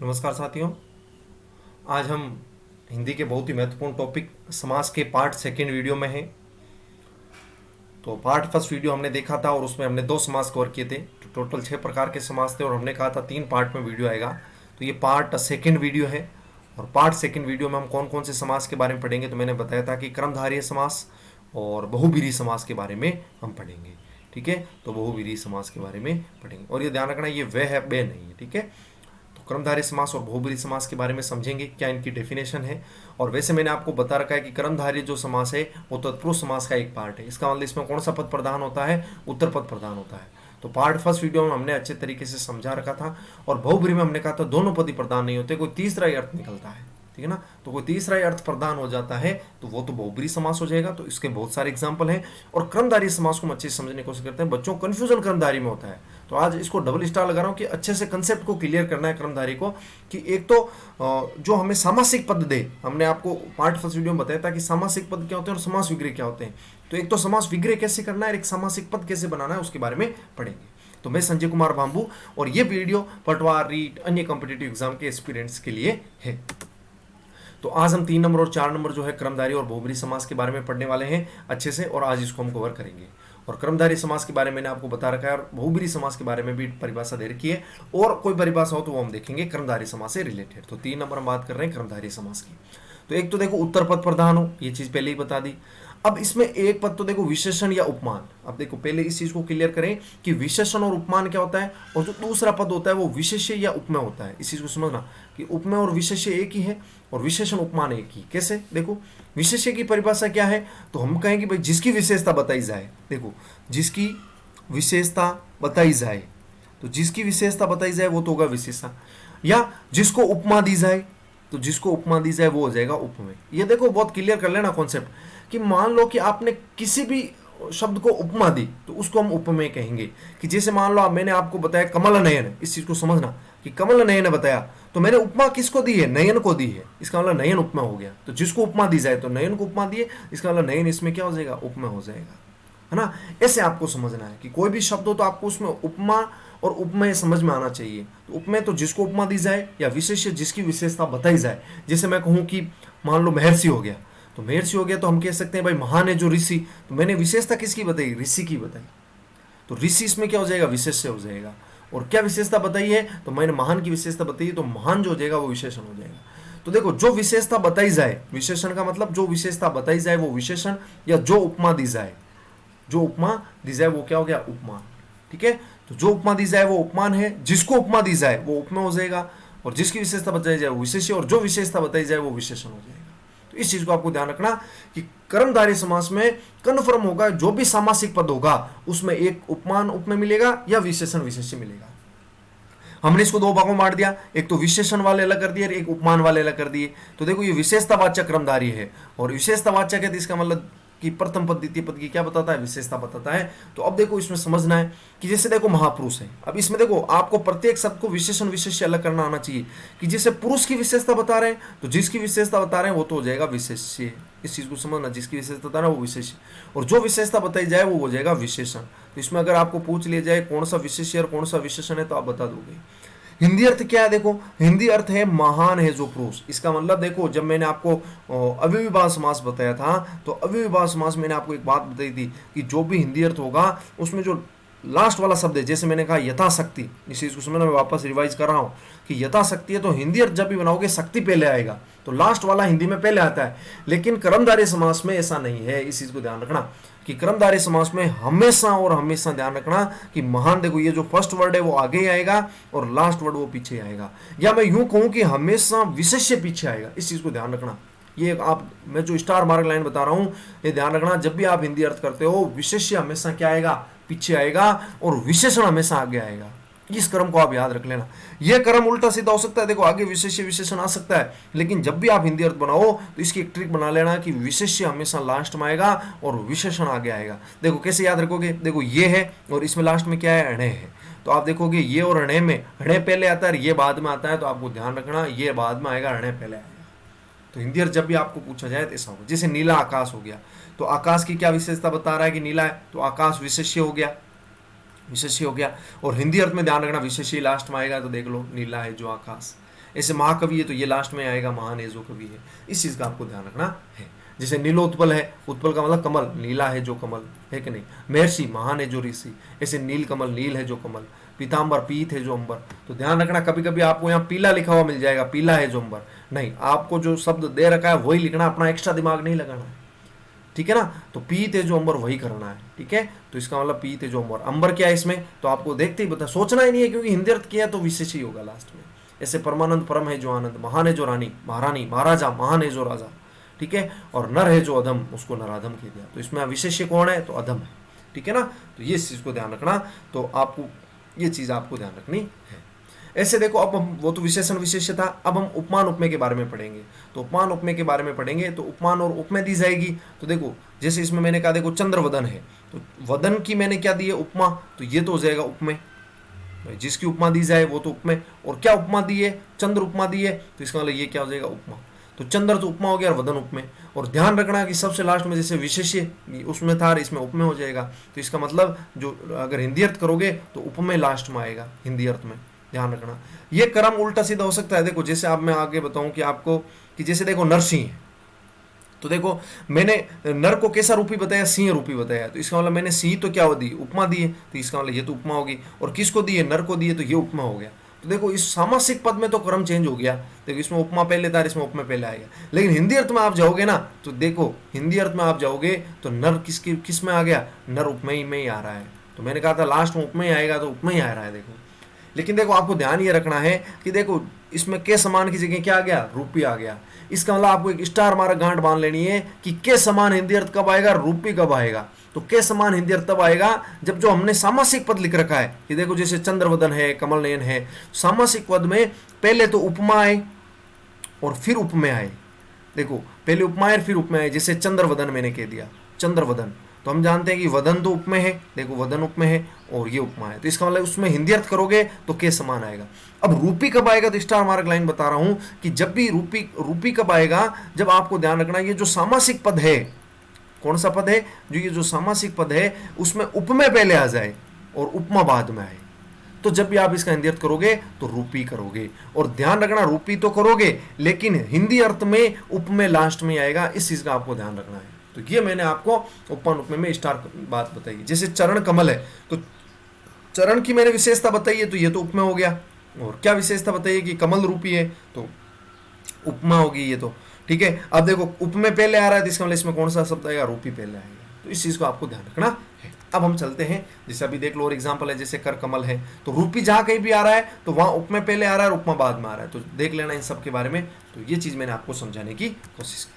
नमस्कार साथियों। आज हम हिंदी के बहुत ही महत्वपूर्ण टॉपिक समास के पार्ट सेकंड वीडियो में हैं। तो पार्ट फर्स्ट वीडियो हमने देखा था और उसमें हमने 2 समास कवर किए थे। तो टोटल 6 प्रकार के समास थे और हमने कहा था 3 पार्ट में वीडियो आएगा। तो ये पार्ट सेकंड वीडियो है और पार्ट सेकंड वीडियो में हम कौन कौन से समास के बारे में पढ़ेंगे। तो मैंने बताया था कि क्रमधारय समास और बहुब्रीहि समास के बारे में हम पढ़ेंगे। ठीक है, तो बहुब्रीहि समास के बारे में पढ़ेंगे और ये ध्यान रखना, ये वह है बे नहीं है। ठीक है, कर्मधारय समास और बहुब्रीहि समास के बारे में समझेंगे, क्या इनकी डेफिनेशन है। और वैसे मैंने आपको बता रखा है कि कर्मधारय जो समास है वो तत्पुरुष समास का एक पार्ट है। इसका मतलब इसमें कौन सा पद प्रधान होता है? उत्तर पद प्रधान होता है। तो पार्ट फर्स्ट वीडियो में हमने अच्छे तरीके से समझा रखा था। और बहुब्रीहि में हमने कहा था दोनों पद ही प्रधान नहीं होते, कोई तीसरा ही अर्थ निकलता है। ठीक है ना, तो कोई तीसरा ही अर्थ प्रदान हो जाता है तो वो तो बहुब्रीहि समास हो जाएगा। तो इसके बहुत सारे एग्जांपल हैं और कर्मधारय समास को हम अच्छे से समझने की कोशिश करते हैं। बच्चों को कंफ्यूजन कर्मधारय में होता है, तो आज इसको डबल स्टार लगा रहा हूं कि अच्छे से कंसेप्ट को क्लियर करना है कर्मधारय को। कि एक तो जो हमें सामासिक पद दे, हमने आपको पार्ट फर्स्ट वीडियो में बताया था कि सामासिक पद क्या होते हैं और समास विग्रह क्या होते हैं। तो एक तो समास विग्रह कैसे करना है और एक सामासिक पद कैसे बनाना है उसके बारे में पढ़ेंगे। तो मैं संजय कुमार भांबू और ये वीडियो पटवार, रीट, अन्य कॉम्पिटिटिव एग्जाम के एस्पिरेंट्स के लिए है। तो आज हम 3 नंबर और 4 नंबर जो है क्रमधारय और बहुब्रीहि समास के बारे में पढ़ने वाले हैं अच्छे से, और आज इसको हम कवर करेंगे। और क्रमधारय समास के बारे में मैंने आपको बता रखा है और बहुब्रीहि समास के बारे में भी परिभाषा दे रखी है, और कोई परिभाषा हो तो वो हम देखेंगे क्रमधारय समास से रिलेटेड। तो 3 नंबर हम बात कर रहे हैं क्रमधारय समास की। तो एक तो देखो उत्तर पद प्रधान हो, ये चीज पहले ही बता दी। अब इसमें एक पद तो देखो विशेषण या उपमान। अब देखो पहले इस चीज को क्लियर करें कि विशेषण और उपमान क्या होता है, और जो दूसरा पद होता है वो विशेष्य या उपमेय होता है। इस चीज को समझना कि उपमेय और विशेष्य एक ही है और विशेषण उपमान एक ही। कैसे? देखो विशेष्य की परिभाषा क्या है, तो हम कहेंगे भाई जिसकी विशेषता बताई जाए। देखो जिसकी विशेषता बताई जाए, तो जिसकी विशेषता बताई जाए वो तो होगा विशेषता। या जिसको उपमा दी जाए, तो जिसको उपमा दी जाए वो हो जाएगा उपमेय। ये देखो बहुत क्लियर कर लेना कॉन्सेप्ट कि मान लो कि आपने किसी भी शब्द को उपमा दी तो उसको हम उपमेय कहेंगे। कि जैसे मान लो मैंने आपको बताया कमल नयन, इस चीज को समझना कि कमल नयन बताया, तो मैंने उपमा किसको दी है? नयन को दी है। इसका मतलब नयन उपमा हो गया। तो जिसको उपमा दी जाए तो नयन को उपमा दिए, इसका मतलब नयन इसमें क्या हो जाएगा? उपमा हो जाएगा, है ना। ऐसे आपको समझना है कि कोई भी शब्द हो तो आपको उसमें उपमा और उपमेय समझ में आना चाहिए। तो उपमेय तो जिसको उपमा दी जाए, या विशेष्य जिसकी विशेषता बताई जाए। जैसे मैं कहूं कि मान लो महर्षि हो गया, तो महर्षि हो गया तो हम कह सकते हैं भाई महान है जो ऋषि, तो मैंने विशेषता किसकी बताई? ऋषि की बताई। तो ऋषि इसमें क्या हो जाएगा? विशेष्य हो जाएगा। और क्या विशेषता बताई है? तो मैंने महान की विशेषता बताई है, तो महान जो हो जाएगा वो विशेषण हो जाएगा। तो देखो जो विशेषता बताई जाए, विशेषण का मतलब जो विशेषता बताई जाए वो विशेषण, या जो उपमा दी जाए, जो उपमा दी जाए वो क्या हो गया? उपमान। ठीक है, तो जो उपमा दी जाए वो उपमान है, जिसको उपमा दी जाए वो उपमेय हो जाएगा, और जिसकी विशेषता बताई जाए वो विशेष्य, और जो विशेषता बताई जाए वो विशेषण हो जाएगा। तो इस चीज को आपको ध्यान रखना कि कर्मधारय समास में कन्फर्म होगा जो भी सामासिक पद होगा उसमें एक उपमान उपमेय मिलेगा या विशेषण विशेष्य मिलेगा। हमने इसको 2 भागों में बांट दिया, एक तो विशेषण वाले अलग कर दिए और एक उपमान वाले अलग कर दिए। तो देखो ये विशेषतावाचक कर्मधारय है, और विशेषतावाचक है तो इसका मतलब कि प्रथम पद द्वितीय पद की क्या बताता है? विशेषता बताता है। तो अब देखो इसमें समझना है कि जैसे देखो महापुरुष है, अब इसमें देखो आपको प्रत्येक शब्द को विशेषण विशेष्य अलग करना आना चाहिए। कि जैसे पुरुष की विशेषता बता रहे हैं तो जिसकी विशेषता बता रहे हैं वो तो हो जाएगा विशेष्य। इस चीज को समझना, जिसकी विशेषता बता रहे हैं वो विशेष्य, और जो विशेषता बताई जाए वो हो जाएगा विशेषण। तो इसमें अगर आपको पूछ लिया जाए कौन सा विशेष्य और कौन सा विशेषण है तो आप बता दोगे। हिंदी अर्थ क्या है? देखो हिंदी अर्थ है महान है जो पुरुष। इसका मतलब देखो जब मैंने आपको अव्ययीभाव समास बताया था, तो अव्ययीभाव समास मैंने आपको एक बात बताई थी कि जो भी हिंदी अर्थ होगा उसमें जो लास्ट वाला शब्द है, जैसे मैंने कहा यथाशक्ति, इस चीज को समझना, मैं वापस रिवाइज कर रहा हूं कि यथाशक्ति है तो हिंदी अर्थ जब भी बनाओगे शक्ति पहले आएगा, तो लास्ट वाला हिंदी में पहले आता है। लेकिन कर्मधारय समास में ऐसा नहीं है। इस चीज को ध्यान रखना कि कर्मधारय समास में हमेशा और हमेशा ध्यान रखना कि महान, देखो ये जो फर्स्ट वर्ड है वो आगे ही आएगा और लास्ट वर्ड वो पीछे आएगा, या मैं यूं कहूं कि हमेशा विशेष्य पीछे आएगा। इस चीज को ध्यान रखना। ये आप, मैं जो स्टार मार्क लाइन बता रहा हूं ये ध्यान रखना, जब भी आप हिंदी अर्थ करते हो विशेष्य हमेशा क्या आएगा? पीछे आएगा, और विशेषण हमेशा आगे आएगा। इस क्रम को आप याद रख लेना। यह क्रम उल्टा सीधा हो सकता है, देखो आगे विशेष्य विशेषण आ सकता है, लेकिन जब भी आप हिंदी अर्थ बनाओ तो इसकी एक ट्रिक बना लेना कि विशेष्य हमेशा लास्ट में आएगा और विशेषण आगे आएगा। देखो कैसे याद रखोगे? देखो ये है और इसमें लास्ट में क्या है? अणे है। तो आप देखोगे ये और अणे में अणे पहले आता है, ये बाद में आता है, तो आपको ध्यान रखना ये बाद में आएगा, अणे पहले आएगा। तो हिंदी अर्थ जब भी आपको पूछा जाए तो ऐसा होगा। जैसे नीला आकाश हो गया, तो आकाश की क्या विशेषता बता रहा है कि नीला है, तो आकाश विशेष्य हो गया, विशेष्य हो गया। और हिंदी अर्थ में ध्यान रखना विशेष्य लास्ट में आएगा, तो देख लो नीला है जो आकाश। ऐसे महाकवि है तो ये लास्ट में आएगा महान है जो कवि है, इस चीज़ का आपको ध्यान रखना है। जैसे नीलोत्पल है, उत्पल का मतलब कमल, नीला है जो कमल है कि नहीं। महर्षि महान है जो ऋषि, ऐसे नील कमल, नील है जो कमल। पीताम्बर पीत है जो अंबर। तो ध्यान रखना कभी कभी आपको यहाँ पीला लिखा हुआ मिल जाएगा, पीला है जो अंबर, नहीं, आपको जो शब्द दे रखा है वही लिखना, अपना एक्स्ट्रा दिमाग नहीं लगाना है, ठीक है ना। तो पीत है जो अंबर वही करना है, ठीक है। तो इसका मतलब पीत है जो अंबर, अंबर क्या है इसमें, तो आपको देखते ही बता, सोचना ही नहीं है, क्योंकि हिंदी अर्थ किया तो विशेष ही होगा लास्ट में। ऐसे परमानंद परम है जो आनंद, महान है जो रानी, महारानी, महाराजा, महान है जो राजा, ठीक है। और नर है जो अधम, उसको नराधम कह दिया। तो इसमें विशेष्य कौन है, तो अधम है, ठीक है ना। तो ये चीज को ध्यान रखना, तो आपको ये चीज आपको ध्यान रखनी है। ऐसे देखो, अब हम, वो तो विशेषण विशेष्य था, अब हम उपमान उपमेय के बारे में पढ़ेंगे। तो उपमान उपमेय के बारे में पढ़ेंगे, तो उपमान और उपमेय दी जाएगी। तो देखो जैसे इसमें मैंने कहा, देखो चंद्रवदन है, तो वदन की मैंने क्या दी है, उपमा, तो ये तो हो जाएगा उपमेय, जिसकी उपमा दी जाए वो तो उपमेय। और क्या उपमा दी है, चंद्र उपमा दी है, तो इसका मतलब ये क्या हो जाएगा, उपमा। तो चंद्र तो उपमा हो गया और वदन उपमेय। और ध्यान रखना कि सबसे लास्ट में जैसे विशेष्य उसमें था, इसमें उपमेय हो जाएगा। तो इसका मतलब जो अगर हिंदी अर्थ करोगे तो उपमेय लास्ट में आएगा हिंदी अर्थ में, ध्यान रखना। ये क्रम उल्टा सीधा हो सकता है। देखो जैसे आप, मैं आगे बताऊं कि आपको, कि जैसे देखो नरसिंह है, तो देखो मैंने नर को कैसा रूपी बताया, सिंह रूपी बताया, तो इसका मतलब मैंने सिंह तो क्या हो दी, उपमा दी है, तो इसका मतलब ये तो उपमा होगी। और किसको दी है, नर को दी है, तो ये उपमा हो गया। तो देखो इस सामासिक पद में तो क्रम चेंज हो गया, देखो इसमें उपमा पहले था, इसमें उपमा पहले आएगा। लेकिन हिंदी अर्थ में आप जाओगे ना, तो देखो हिंदी अर्थ में आप जाओगे तो नर किस में आ गया, नर उपमेय में ही आ रहा है। तो मैंने कहा था लास्ट में उपमेय आएगा, तो उपमेय आ रहा है, देखो। लेकिन देखो आपको ध्यान ये रखना है कि देखो इसमें के समान की जगह क्या आ गया, रूपी आ गया। इसका मतलब आपको एक स्टार मार्क गांठ बांध लेनी है कि के समान हिंदी अर्थ कब आएगा, रूपी कब आएगा। तो के समान हिंदी अर्थ तब आएगा जब जो हमने सामासिक पद लिख रखा है, कि देखो जैसे चंद्रवदन है, कमल नयन है, सामासिक पद में पहले तो उपमा आए और फिर उपमेय आए। देखो पहले उपमा आए फिर उपमेय आए। जैसे चंद्रवदन मैंने कह दिया, चंद्रवदन, तो हम जानते हैं कि वदन तो उपमेय है, देखो वदन उपमेय है और ये उपमा है। तो इसका मतलब उसमें हिंदी अर्थ करोगे तो के समान आएगा। अब रूपी कब आएगा, तो स्टार मार्क लाइन बता रहा हूं कि जब भी रूपी कब आएगा, जब आपको ध्यान रखना ये जो सामासिक पद है, कौन सा पद है, जो ये जो सामासिक पद है उसमें उपमेय पहले आ जाए और उपमा बाद में आए। तो जब भी आप इसका हिंदी अर्थ करोगे तो रूपी करोगे। और ध्यान रखना रूपी तो करोगे लेकिन हिंदी अर्थ में उपमेय लास्ट में आएगा, इस चीज का आपको ध्यान रखना है। तो ये मैंने आपको उपमान उपमेय में स्टार बात बताई। जैसे चरण कमल है, तो चरण की मैंने विशेषता बताई है, तो ये तो उपमेय हो गया। और क्या विशेषता बताइए कि कमल रूपी है, तो उपमा होगी ये तो, ठीक है। अब देखो उपमेय पहले आ रहा है, तो इसका मतलब इसमें कौन सा शब्द आएगा, रूपी पहले आएगा। तो इस चीज को आपको ध्यान रखना है। अब हम चलते हैं, जैसे अभी देख लो और एग्जांपल है, जैसे कर कमल है, तो रूपी जहां कहीं भी आ रहा है तो वहां उपमेय पहले आ रहा है और उपमा बाद में आ रहा है। तो देख लेना इन सब के बारे में। तो ये चीज मैंने आपको समझाने की कोशिश की थी।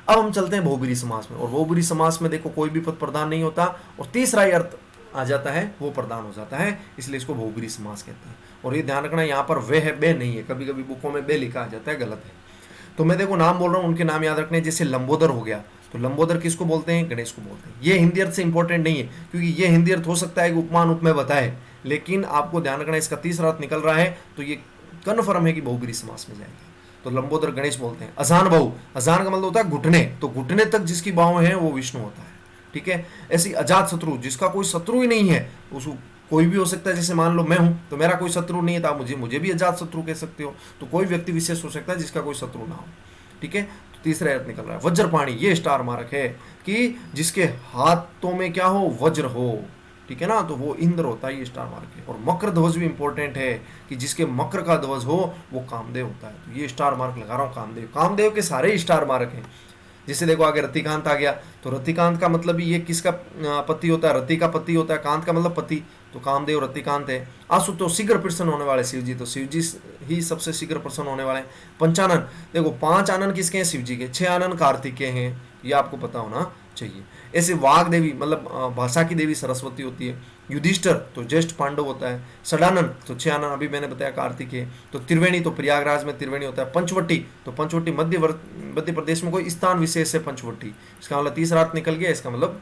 अब हम चलते हैं बहुब्रीहि समास में। और बहुब्रीहि समास में देखो कोई भी पद प्रधान नहीं होता और तीसरा ही अर्थ आ जाता है, वो प्रधान हो जाता है, इसलिए इसको बहुब्रीहि समास कहते हैं। और ये ध्यान रखना यहाँ पर वे है, बे नहीं है, कभी कभी बुकों में बे लिखा आ जाता है, गलत है। तो मैं देखो नाम बोल रहा हूँ, उनके नाम याद रखने। जैसे लंबोदर हो गया, तो लंबोदर किसको बोलते हैं, गणेश को बोलते हैं। ये हिंदी अर्थ से इंपॉर्टेंट नहीं है, क्योंकि ये हिंदी अर्थ हो सकता है कि उपमान उपमेय बताए, लेकिन आपको ध्यान रखना इसका तीसरा अर्थ निकल रहा है, तो ये कन्फर्म है कि बहुब्रीहि समास में जाएंगे। तो लंबोदर गणेश बोलते हैं। अजान बहु, अजान का मतलब होता है घुटने, तो घुटने तक जिसकी बाहों हैं वो विष्णु होता है, ठीक है। ऐसी अजात शत्रु, जिसका कोई शत्रु ही नहीं है, उसको कोई भी हो सकता है। जैसे मान लो मैं हूं, तो मेरा कोई शत्रु नहीं है, तो आप मुझे भी अजात शत्रु कह सकते हो। तो कोई व्यक्ति विशेष हो सकता है जिसका कोई शत्रु ना हो, ठीक है। तो तीसरा अर्थ निकल रहा है। वज्रपाणी, ये स्टार मार्क है कि जिसके हाथों में क्या हो, वज्र हो, ठीक है ना, तो वो इंद्र होता है, ये स्टार मार्क है। और मकर ध्वज भी इंपॉर्टेंट है कि जिसके मकर का ध्वज हो वो कामदेव होता है। तो ये स्टार मार्क लगा रहा हूँ, कामदेव। कामदेव के सारे ही स्टार मार्क हैं। जैसे देखो आगे रतिकांत आ गया, तो रतिकांत का मतलब ये किसका पति होता है, रति का पति होता है, कांत का मतलब पति, तो कामदेव रतिकांत है। आसु तो शीघ्र प्रसन्न होने वाले शिव जी, तो शिव जी ही सबसे शीघ्र प्रसन्न होने वाले हैं। पंचानन, देखो 5 आनंद किसके हैं, शिव जी के। 6 आनंद कार्तिक के हैं, ये आपको पता होना चाहिए। ऐसे वाग देवी मतलब भाषा की देवी सरस्वती होती है। युधिष्ठर तो ज्येष्ठ पांडव होता है। षडानन तो 6 आनंद अभी मैंने बताया कार्तिक है। तो त्रिवेणी तो प्रयागराज में त्रिवेणी होता है। पंचवटी तो पंचवटी मध्य प्रदेश में कोई स्थान विशेष है पंचवटी, इसका मतलब तीसरा अर्थ निकल गया, इसका मतलब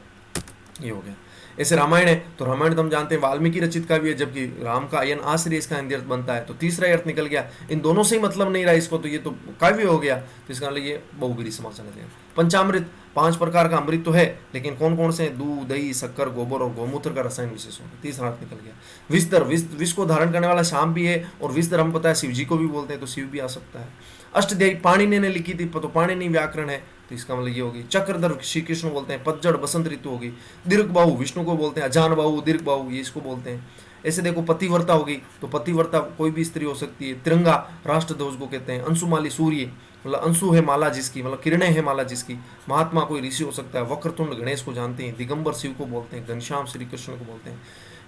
ये हो गया। ऐसे रामायण है तो रामायण तो हम जानते हैं वाल्मीकि रचित काव्य है, जबकि राम का अयन आश्रय इसका हिंदी अर्थ बनता है, तो तीसरा अर्थ निकल गया। इन दोनों से ही मतलब नहीं रहा इसको, तो ये तो काव्य हो गया, तो इसका मतलब ये बहुगिरी समास आना चाहिए। पंचामृत, 5 प्रकार का अमृत तो है, लेकिन कौन कौन से? दूध, दही, शक्कर, गोबर और गौमूत्र का रसायन विशेष होगा, तीसरा अर्थ निकल गया। विस्तर, विष को धारण करने वाला शाम भी है, और विस्तर हम पता है शिव जी को भी बोलते हैं, तो शिव भी आ सकता है। अष्टध्यायी पाणिनि ने लिखी थी, तो पाणिनि व्याकरण है, तो इसका मतलब ये होगी। चक्रधर श्री कृष्ण बोलते हैं, पतझड़ बसंत ऋतु होगी। दीर्घ बाहु विष्णु को बोलते हैं, अजान बाहु, दीर्घ बाहु ये इसको बोलते हैं। ऐसे देखो पतिव्रता होगी, तो पतिव्रता कोई भी स्त्री हो सकती है। तिरंगा राष्ट्रध्वज को कहते हैं। अंशुमाली सूर्य, मतलब अंशु है माला जिसकी, मतलब किरणें है माला जिसकी। महात्मा कोई ऋषि हो सकता है। वक्रतुंड गणेश को जानते हैं। दिगंबर शिव को बोलते हैं। घनश्याम श्री कृष्ण को बोलते हैं।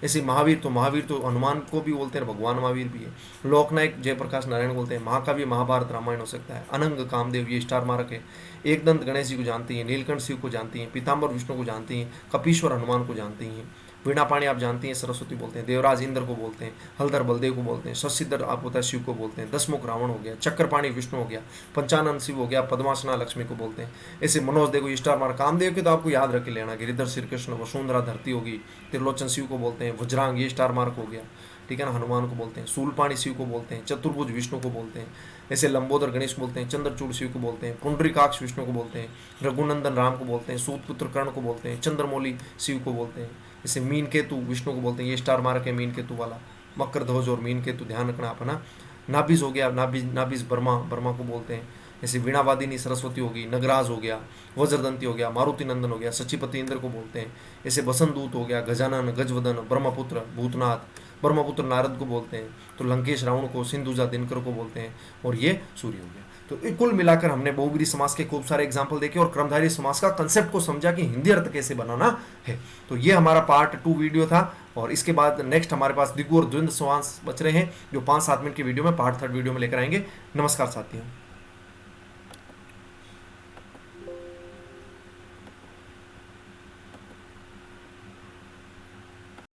ऐसे महावीर तो हनुमान को भी बोलते हैं, भगवान महावीर भी है। लोकनायक जयप्रकाश नारायण बोलते हैं। महाकाव्य महाभारत रामायण हो सकता है। अनंग कामदेव ये स्टार मार्क है। एक दंत गणेश जी को जानती हैं। नीलकंठ शिव को जानती हैं। पीताम्बर विष्णु को जानती हैं। कपीश्वर हनुमान को जानती हैं। वीणा पाणी आप जानती हैं, सरस्वती बोलते हैं। देवराज इंद्र को बोलते हैं। हलधर बलदेव को बोलते हैं। शशिधर आप होता है शिव को बोलते हैं। दसमुख रावण हो गया। चक्रपाणी विष्णु हो गया। पंचानन शिव हो गया। पद्मासना लक्ष्मी को बोलते हैं। ऐसे मनोज देखो स्टार मार्क कामदेव के तो आपको याद रख लेना। गिरिधर श्री कृष्ण, वसुंधरा धरती होगी। त्रिलोचन शिव को बोलते हैं। वज्रांग ये स्टार मार्क हो गया, ठीक है ना। हनुमान को बोलते हैं। शूलपाणी शिव को बोलते हैं। चतुर्भुज विष्णु को बोलते हैं। ऐसे लंबोदर गणेश को बोलते हैं। चंद्रचूड़ शिव को बोलते हैं। पुंडरीकाक्ष विष्णु को बोलते हैं। रघुनंदन राम को बोलते हैं। सूतपुत्र कर्ण को बोलते हैं। चंद्रमौली शिव को बोलते हैं। जैसे मीन केतु विष्णु को बोलते हैं। ये स्टार मार्क है मीन केतु वाला। मकर ध्वज और मीन केतु ध्यान रखना आप, है ना। नाभिज हो गया। नाभिज ब्रह्मा को बोलते हैं। जैसे वीणावादिनी सरस्वती होगी। नगराज हो गया। वज्रदंती हो गया। मारुति नंदन हो गया। सचिपति इंद्र को बोलते हैं। ऐसे बसंत दूत हो गया। गजानन, गजवदन, ब्रह्मपुत्र भूतनाथ, ब्रह्मपुत्र नारद को बोलते हैं। तो लंकेश रावण को, सिंधुजा दिनकर को बोलते हैं। और ये सूर्य हो गया। तो कुल मिलाकर हमने बहुब्रीहि समास के खूब सारे एग्जाम्पल देखे और क्रमधारय समास का कंसेप्ट को समझा कि हिंदी अर्थ कैसे बनाना है। तो ये हमारा पार्ट 2 वीडियो था, और इसके बाद नेक्स्ट हमारे पास द्विगु और द्वंद्व समास बच रहे हैं, जो 5-7 मिनट की वीडियो में पार्ट 3 वीडियो में लेकर आएंगे। नमस्कार साथियों।